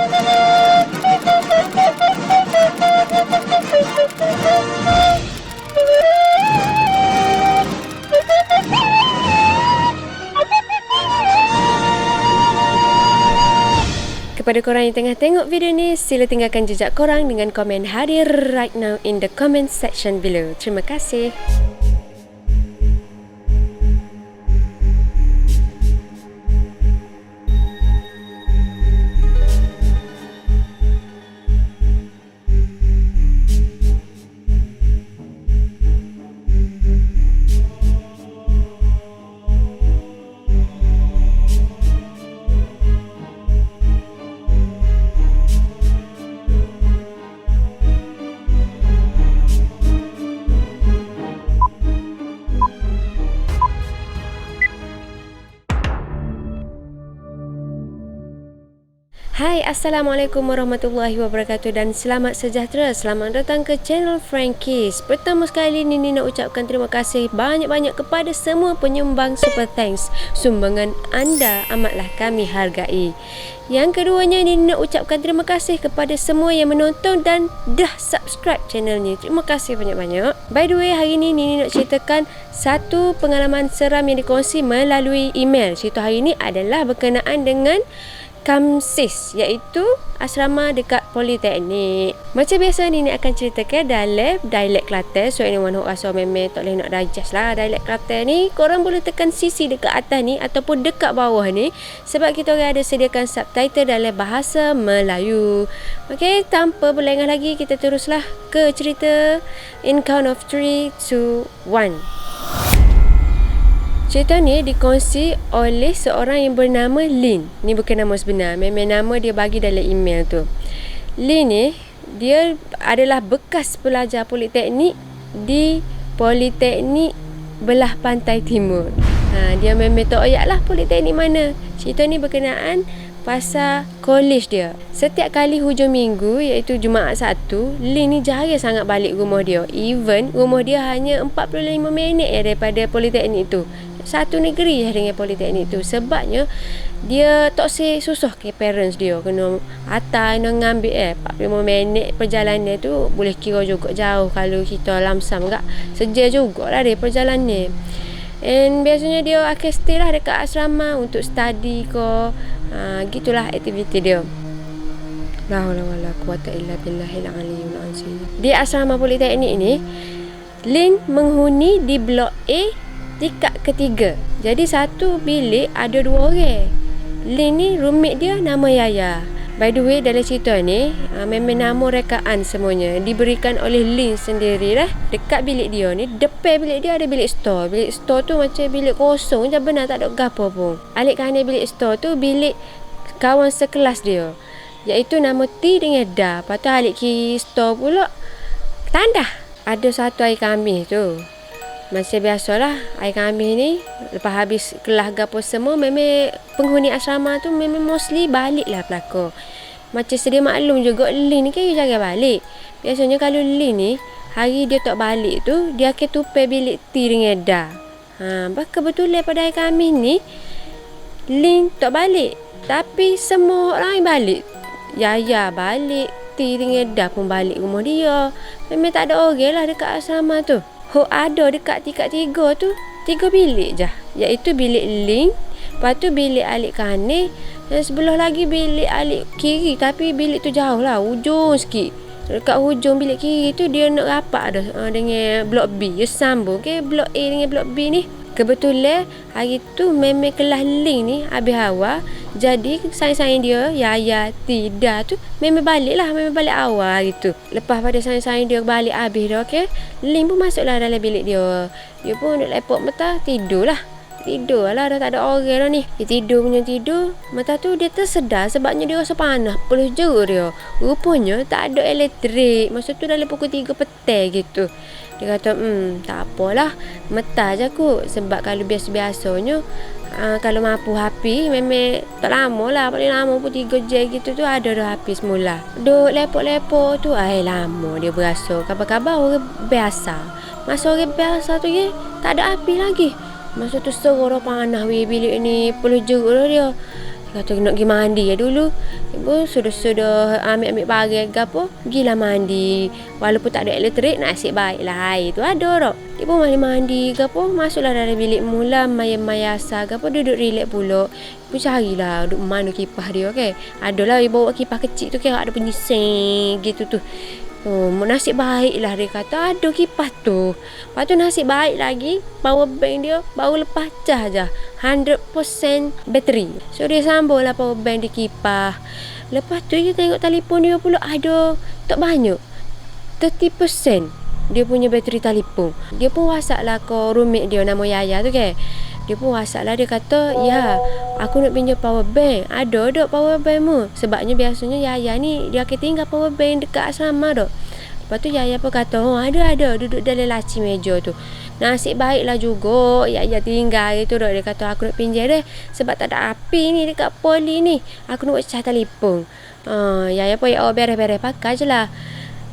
Kepada korang yang tengah tengok video ni, sila tinggalkan jejak korang dengan komen hadir right now in the comment section below. Terima kasih. Hai, Assalamualaikum warahmatullahi wabarakatuh dan selamat sejahtera. Selamat datang ke channel Frankies. Pertama sekali Nini nak ucapkan terima kasih banyak-banyak kepada semua penyumbang super thanks. Sumbangan anda amatlah kami hargai. Yang keduanya, Nini nak ucapkan terima kasih kepada semua yang menonton dan dah subscribe channel ni. Terima kasih banyak-banyak. By the way, hari ni Nini nak ceritakan satu pengalaman seram yang dikongsi melalui email. Cerita hari ni adalah berkenaan dengan Kamsis, iaitu asrama dekat Politeknik. Macam biasa, Nini akan ceritakan dalam dialek Kelantan. So anyone who rasa memang tak boleh nak digest lah dialek Kelantan ni, korang boleh tekan sisi dekat atas ni ataupun dekat bawah ni, sebab kita orang ada sediakan subtitle dalam bahasa Melayu. Okey, tanpa berlengah lagi, kita teruslah ke cerita. In count of 3, 2, 1. Cerita ni dikongsi oleh seorang yang bernama Lin. Ni bukan nama sebenar, memang nama dia bagi dalam email tu. Lin ni, dia adalah bekas pelajar Politeknik di Politeknik belah pantai timur. Dia memang tak oyak lah Politeknik mana. Cerita ni berkenaan pasal college dia. Setiap kali hujung minggu, iaitu Jumaat Sabtu, Lin ni jarang sangat balik rumah dia. Even rumah dia hanya 45 minit daripada Politeknik tu. Satu negeri dengan Politeknik tu. Sebabnya dia tak susah ke parents dia kena hantar, nak ngambil 45 minit perjalanan tu boleh kira juga jauh kalau kita lamsam kak. Sejak jugalah dia perjalanan. And biasanya dia akan stay lah dekat asrama untuk study ke. Gitulah aktiviti dia. La haula wala quwata illa billahil aliyyil azim. Di asrama Politeknik ni, Lin menghuni di blok A tingkat ketiga. Jadi satu bilik ada 2 orang. Lin ni roommate dia nama Yaya. By the way, dalam cerita ni memang nama rekaan semuanya diberikan oleh Lin sendiri lah. Dekat bilik dia ni, depan bilik dia ada bilik store. Bilik store tu macam bilik kosong je, benar tak ada gapo pun. Alik kanan bilik store tu bilik kawan sekelas dia, iaitu nama T dengan Da. Lepas tu alik kiri store pula Tandah. Ada satu air kambing tu. Macam biasalah, air kambing ni lepas habis kelas gapo semua, memang penghuni asrama tu memang mostly balik lah pelakon. Macam sedia maklum juga, Lin ni kan jarang balik. Biasanya kalau Lin ni hari dia tak balik tu, dia akan tupai bilik T dengan Da. Kebetulan pada air kambing ni Lin tak balik, tapi semua orang balik. Yaya balik, T dengan Da pun balik rumah dia. Memang tak ada orang lah dekat asrama tu. Ada dekat tingkat 3 tu 3 bilik je, iaitu bilik Lin, lepas tu bilik alik kanan, dan sebelah lagi bilik alik kiri. Tapi bilik tu jauh lah, hujung sikit. Dekat hujung bilik kiri tu dia nak rapat dah dengan blok B. Dia sambung ke blok A dengan blok B ni. Kebetulan hari tu memang kelas Lin ni habis awal. Jadi saing-saing dia, Yaya, Tida tu memang balik awal hari tu. Lepas pada saing-saing dia balik habis dah, okay, Lin pun masuklah dalam bilik dia. Dia pun duduk lepok mata, tidur lah, dah tak ada orang dah ni. Dia tidur. Mata tu dia tersedar sebabnya dia rasa panas pelus jeruk dia. Rupanya tak ada elektrik. Masa tu dalam pukul 3 petang gitu. Dia kata tak apalah, metah je kot. Sebab kalau biasa-biasanya kalau mampu habis memang tak lama lah, paling lama pun 3 jam gitu tu ada dah habis mula. Duk lepok-lepok tu lama dia berasa. Kabar-kabar orang biasa. Masa orang biasa tu tak ada api lagi. Masa tu seorang panah bilik ni, peluh jeruk dia. Kata nak pergi mandi ya dulu. Ibu sudah ambil barang ke apa, pergilah mandi. Walaupun tak ada elektrik, nasib baiklah air tu ada tak. Ibu mandi ke apa, masuklah dalam bilik mula, mayasa ke apa, duduk relax pula. Ibu carilah duduk mana kipas dia, okay. Adalah ibu bawa kipas kecil tu, kira ada bunyi seng gitu tu. Oh, nasib baiklah dia kata ada kipas tu. Lepas tu nasib baik lagi power bank dia baru lepas cas je 100% bateri. So dia sambunglah power bank di kipas. Lepas tu dia tengok telefon dia pula ada tak banyak 30% dia punya bateri telefon. Dia pun WhatsApp lah ke roommate dia nama Yaya tu kan. Dia pun WhatsApp lah, dia kata, ya, aku nak pinjam power bank. Ada tak power bank mu? Sebabnya biasanya Yaya ni dia akan tinggal power bank dekat asrama tak. Lepas tu Yaya pun kata, oh ada, duduk dalam laci meja tu. Nasib baiklah juga Yaya tinggal itu tak. Dia kata, aku nak pinjam deh sebab tak ada api ni dekat poli ni. Aku nak buat cah telefon. Yaya pun beres-beres pakai je lah.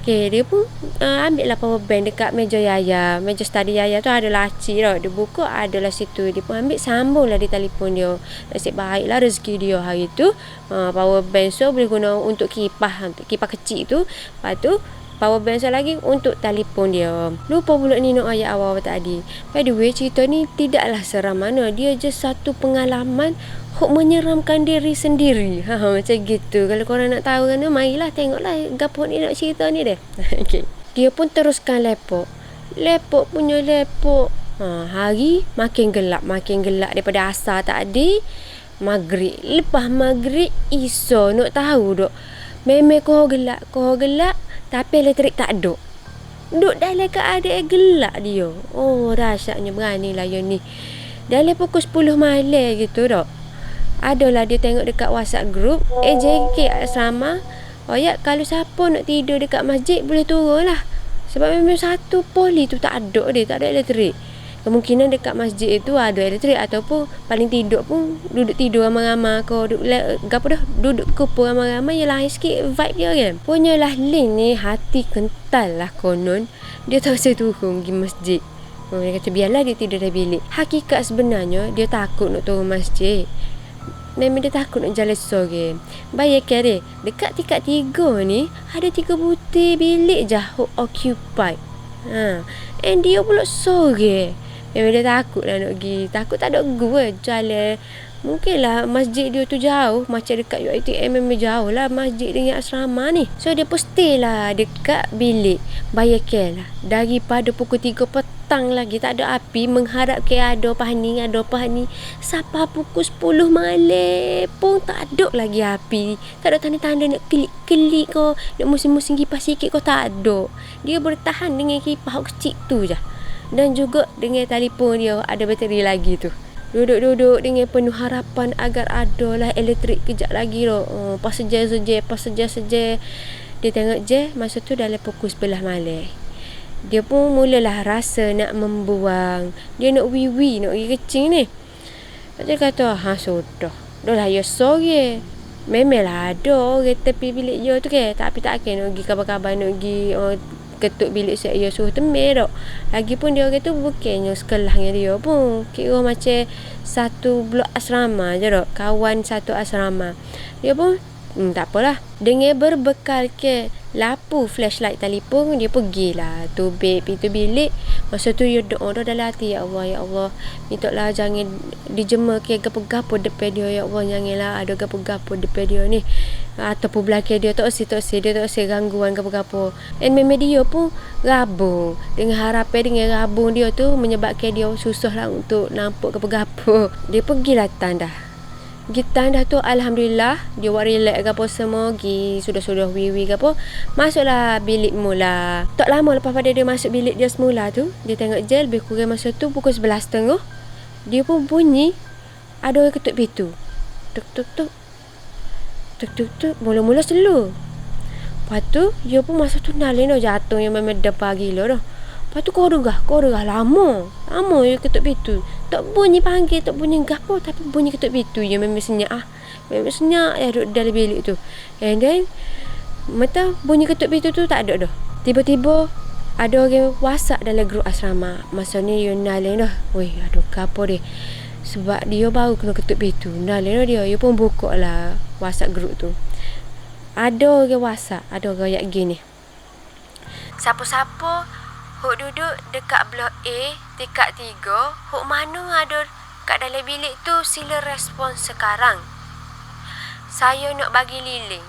Okay, dia pun ambil lah power bank dekat meja Yaya. Meja study Yaya tu ada laci tau. Dia buka adalah situ. Dia pun ambil sambung lah di telefon dia. Nasib baiklah rezeki dia hari tu. Power bank so boleh guna untuk kipas kecil tu. Lepas tu power bank so lagi untuk telefon dia. Lupa pula ni nak ayat awal tadi. By the way, cerita ni tidaklah seram mana. Dia je satu pengalaman menyeramkan diri sendiri. Macam gitu. Kalau korang nak tahu kan, marilah tengoklah gapo ni nak cerita ni deh. Okay. Dia pun teruskan lepok punya lepok. Hari makin gelap daripada asar tadi. Maghrib, lepas maghrib iso nak tahu dok. Memang koh gelap tapi elektrik tak ada. Duk dalam keadaan gelap dia. Oh, rasyatnya beranilah yang ni. Dalam pukul 10 malam gitu dok. Adalah dia tengok dekat WhatsApp group AJK asrama. Oh ya, kalau siapa nak tidur dekat masjid boleh turun lah. Sebab memang satu poli tu tak ada elektrik. Kemungkinan dekat masjid itu ada elektrik ataupun paling tidur pun duduk tidur ramai-ramai ke duduk kumpul ramai-ramai yang lain sikit vibe dia kan. Punyalah Lin ni hati kental lah konon. Dia tak rasa turun pergi masjid. Dia kata biarlah dia tidur dalam bilik. Hakikat sebenarnya dia takut nak turun masjid. Memang dia takut nak jalan sore. Bayangkan dia, dekat tingkat 3 ni ada 3 butir bilik je occupied. And dia pula sore. Memang dia takut lah nak pergi. Takut tak ada gua jalan. Mungkinlah masjid dia tu jauh. Macam dekat UiTM memang jauh lah masjid dengan asrama ni. So dia pun stay lah dekat bilik. Bayangkan lah, daripada pukul 3 petang lagi tak ada api, mengharap ke ada apa ni. Sampai pukul 10 malam pun tak ada lagi api. Tak ada tanda-tanda nak kelip ke, nak musim-musim kipas sikit ke, tak ada. Dia bertahan dengan kipas kecil tu je. Dan juga dengan telefon dia ada bateri lagi tu. Duduk dengan penuh harapan agar adalah elektrik kejap lagi tu. Pas sejar. Dia tengok je masa tu dalam pukul 11 malam. Dia pun mulalah rasa nak membuang. Dia nak wiwi, nak pergi kecing ni. Dia kata, sudah. Dah lah ya sore. Memanglah ada orang tepi bilik dia tu ke. Tapi tak akan nak pergi kabar-kabar, nak pergi ketuk bilik saya suruh temir tak. Lagipun dia orang tu bukannya sekolahnya dia pun kira macam satu blok asrama je tak. Kawan satu asrama. Dia pun tak apalah. Dengan berbekal ke lampu flashlight telefon, dia pergilah tubik pintu bilik. Masa tu dia doa dalam hati, ya Allah, mintalah jangan dijema ke gapo-gapo depan dia, ya Allah, janganlah ada gapo-gapo depan dia ni ataupun belakang dia. Tak usah dia tak usah gangguan gapo-gapo. And memang dia pun rabung dengan harapan dengan rabung dia tu menyebabkan dia susah lah untuk nampak gapo-gapo. Dia pergilah tandah. Dah tu alhamdulillah dia buat relax ke apa semua, sudah wiwi ke apa, masuklah bilik mula. Tak lama lepas pada dia masuk bilik dia semula tu, dia tengok je lebih kurang masa tu pukul 11.30. Dia pun bunyi ada orang ketuk pintu. Tuk mula-mula slow. Lepas tu dia pun masa tu nalin jatuh yang memang depan gila dah. Lepas tu kau dengar lama dia ketuk pintu. Tak bunyi panggil, tak bunyi gapo, tapi bunyi ketuk pintu. Ya memang senyap duduk dalam bilik tu. And then mata bunyi ketuk pintu tu tak ada dah. Tiba-tiba ada orang WhatsApp dalam grup asrama. Masa ni you nalin dah. Weh, aduh gapo dia. Sebab dia baru kena ketuk pintu. Dah lalu dia pun buka lah WhatsApp group tu. Ada orang WhatsApp, ada orang ayat gini. Siapa-siapa hok duduk dekat blok A tingkat 3, hok mana ada kat dalam bilik tu, sila respon sekarang. Saya nak bagi liling.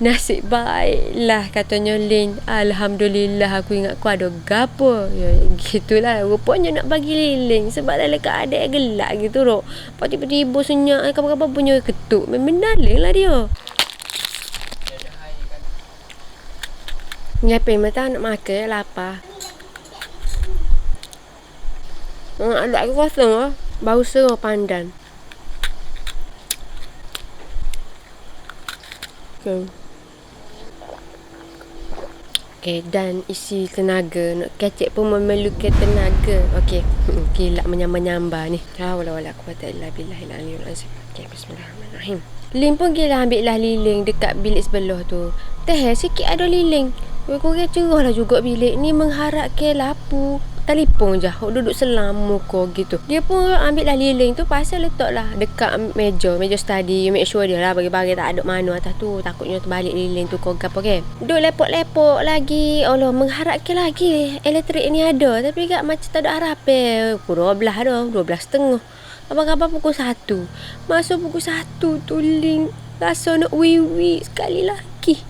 Nasib baiklah katanya Lin. Alhamdulillah aku ingat aku ada gapo. Ya gitulah, rupanya nak bagi liling sebab dalam keadaan gelap gitu rok. Lepas tiba-tiba senyap apa-apa punya ketuk. Memang lah dia. Nyiapin mata nak makan lapar. Ada aku kosong lah. Bau serah pandan. Okay, dan isi tenaga. Nak kecek pun memerlukan tenaga. Okay, gila menyambar-nyambar ni. Wala aku kata illa billahil azim. Okay, bismillahirrahmanirrahim. Lin pun gila ambil lah liling dekat bilik sebelah tu. Teh sikit ada liling. Korang cerah lah juga bilik ni, mengharapkan lapu. Telefon je, duduk selam muka gitu. Dia pun ambil lah liling tu, pasal letak lah dekat meja study. Make sure dia lah bagi-bagi tak ada mana atas tu. Takutnya terbalik liling tu kau apa kan. Duduk lepok-lepok lagi. Allah, mengharapkan lagi elektrik ni ada. Tapi kat macam tak ada harapan. Pukul 12 dah, 12.30. Abang-abang pukul 1. Masuk pukul 1 tu Lin rasa nak wiwi sekali lagi.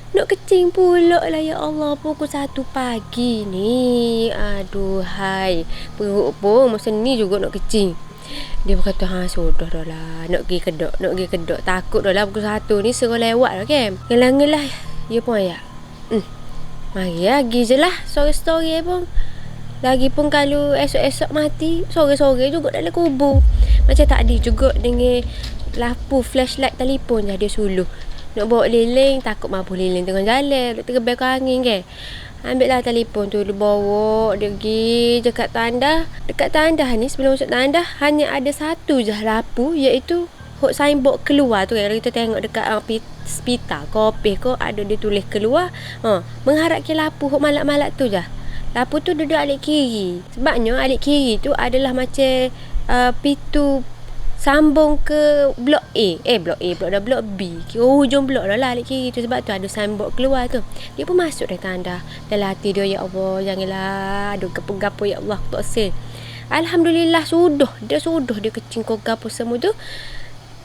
Nak kecing pula lah ya Allah. Pukul 1 pagi ni. Aduhai. Perut pun masa ni juga nak kecing. Dia berkata sudah dah lah. Nak pergi kedok. Takut dah lah pukul 1 ni serah lewat lah kan. Ngelang-ngelah. Dia pun ayat. Mari lagi je lah. Sore-sore pun. Lagipun kalau esok-esok mati, sore-sore juga dalam kubur. Macam tadi juga dengan lampu flashlight telefon je dia suluh. Nak bawa liling, takut mampu liling tengah jalan, terbang ke angin kan. Ambil lah telefon tu, dia bawa, dia pergi dekat tandas. Dekat tandas ni, sebelum masuk tandas, hanya ada satu je lampu, iaitu hok signboard keluar tu. Kalau kita tengok dekat hospital, kopi ko ada dia tulis keluar. Mengharapkan lampu hok malak-malak tu je. Lampu tu duduk alik kiri. Sebabnya alik kiri tu adalah macam pintu sambung ke blok A. Blok B. Hujung blok dah lah alik kiri tu. Sebab tu ada signboard keluar tu. Dia pun masuk dari tanda. Dalam hati dia, ya Allah, janganlah ada gapo-gapo ya Allah, tak sel. Alhamdulillah dia kecing gapo semua tu.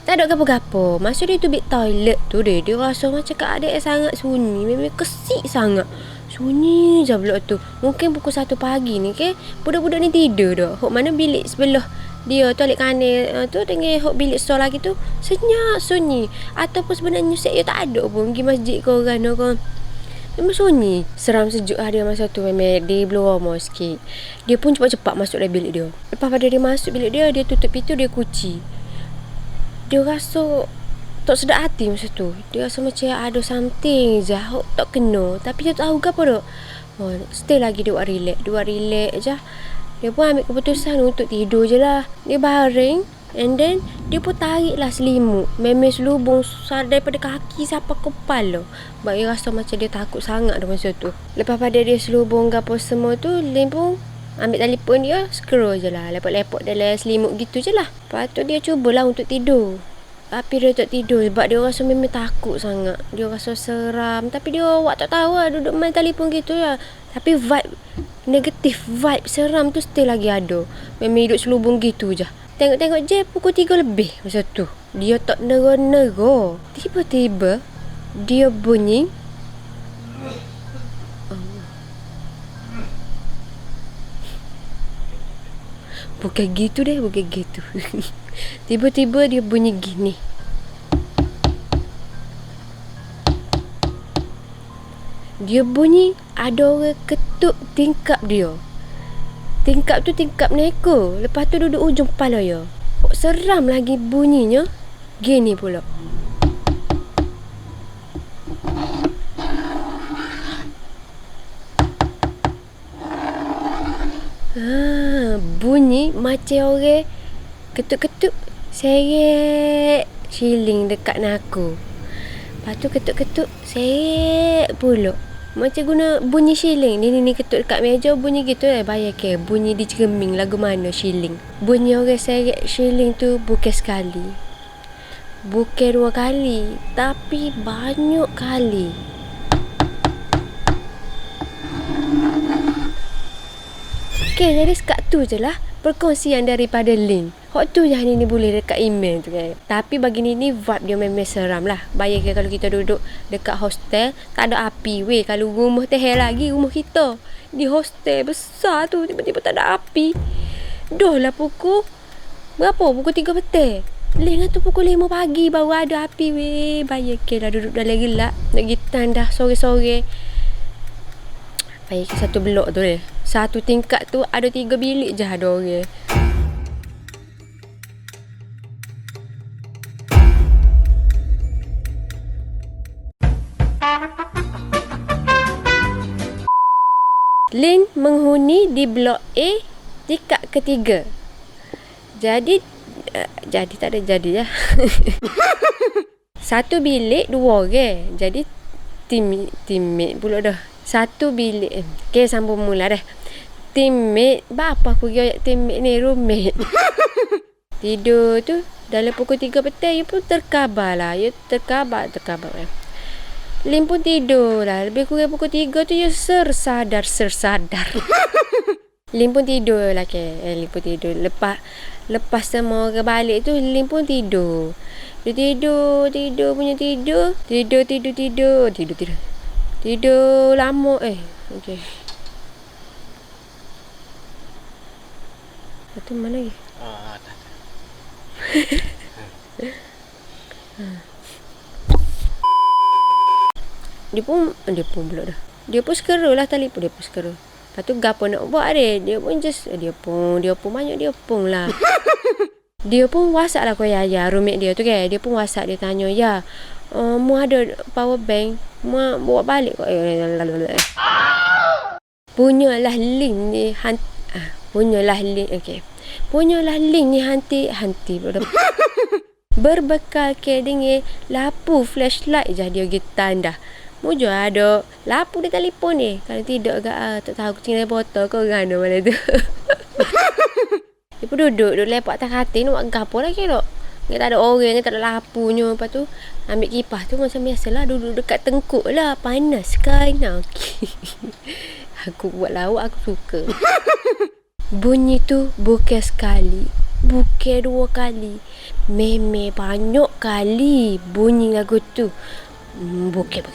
Tak ada gapo-gapo. Masuk dia tu bit toilet tu dia rasa macam keadaan sangat sunyi. Memang kesik sangat. Sunyi je blok tu. Mungkin pukul 1 pagi ni ke, budak-budak ni tidur dah. Hok mana bilik sebelah dia toilet kanan tu dengan hok bilik sebelah lagi tu senyap sunyi. Ataupun sebenarnya saya tak ada pun pergi masjid korang kan. Memang sunyi. Seram sejuk dia masa tu. Memang dia blow more sikit. Dia pun cepat-cepat masuk dalam bilik dia. Lepas pada dia masuk bilik dia, dia tutup pintu, dia kunci. Dia rasa tak sedap hati masa tu. Dia rasa macam ada something je tak kena. Tapi dia tak tahu ke apa tak. Stay lagi dia buat relax je. Dia pun ambil keputusan untuk tidur je lah. Dia baring. And then dia pun tarik lah selimut. Memang selubung daripada kaki sampai kepala. Sebab dia rasa macam dia takut sangat dah masa tu. Lepas pada dia selubung ke apa semua tu, dia pun ambil telefon dia, scroll je lah. Lepok-lepok dalam selimut gitu je lah. Lepas tu dia cubalah untuk tidur. Tapi dia tak tidur sebab dia rasa memang takut sangat. Dia rasa seram. Tapi dia tak tahu lah, duduk main telefon gitu lah. Tapi vibe negatif, vibe seram tu still lagi ada. Memang hidup selubung gitu je. Tengok-tengok je pukul 3 lebih masa tu. Dia tak nera-nera. Tiba-tiba dia bunyi. Bukan gitu. Tiba-tiba dia bunyi gini. Dia bunyi ada orang ketuk tingkap dia. Tingkap tu tingkap neko. Lepas tu duduk ujung kepala dia. Seram lagi bunyinya. Gini pula. Bunyi macam orang ketuk-ketuk seret shilling dekat naku. Lepas tu ketuk-ketuk seret pula. Macam guna bunyi shilling. Ni ketuk dekat meja bunyi gitu lah. Bayar ke bunyi di cermin lagu mana shilling. Bunyi orang seret shilling tu bukan sekali, bukan 2 kali, tapi banyak kali. Okay, jadi sekat tu je lah perkongsian daripada Lin. Hak tu je ni boleh dekat email tu kan. Tapi bagi ni vibe dia memang seram lah. Bayangkan kalau kita duduk dekat hostel, tak ada api weh. Kalau rumah tehel lagi rumah kita. Di hostel besar tu tiba-tiba tak ada api. Dah lah pukul berapa? Pukul 3 petang. Lin tu pukul 5 pagi baru ada api weh. Bayangkan lah duduk dalam gelap. Nak pergi tandas sore-sore. Bayangkan satu blok tu deh. Satu tingkat tu ada 3 bilik je ada orang. Lin menghuni di blok A tingkat ketiga. Jadi tak ada jadi lah. Satu bilik 2 orang. Jadi teammate pula dah. Satu bilik. Okay, sambung mula dah. Teammate. Bapa aku kira teammate ni roommate. Tidur tu dalam pukul 3 petang. Dia pun terkabar lah. Terkabar. Lin pun tidur lah. Lebih kurang pukul 3 tu dia sersadar. Lin pun tidur lah ke. Lin pun tidur. Lepas semua orang balik tu Lin pun tidur. Dia tidur punya tidur. Tidur lama okey. Itu mana lagi? Tak. Dia pun pula dah. Dia pun skera lah telefon dia pun skera. Lepas tu gapo nak buat dia pun just dia pun banyak dia pun lah. Dia pun WhatsApp lah kau ya roommate dia tu kan. Dia pun WhatsApp dia tanya, "Ya, mu ada power bank, mu bawa balik kau." Punyalah link ni Punyalah link ni hanti pula. Berbekal ke dengan lampu flashlight je dia pergi tanda. Mujur ada lampu di telefon ni. Kalau tidak agak tak tahu kucing dalam botol kau gana mana tu. Dia pun duduk lepak atas katil nak buat gapo lah kira. Dia tak ada orang, tak ada lampunya. Lepas tu ambil kipas tu macam biasalah duduk dekat tengkuk lah. Panas kan. Okay. Aku buat lawak aku suka. Bunyi tu bukan sekali, bukan 2 kali. Memang banyak kali bunyi lagu tu. Bukan.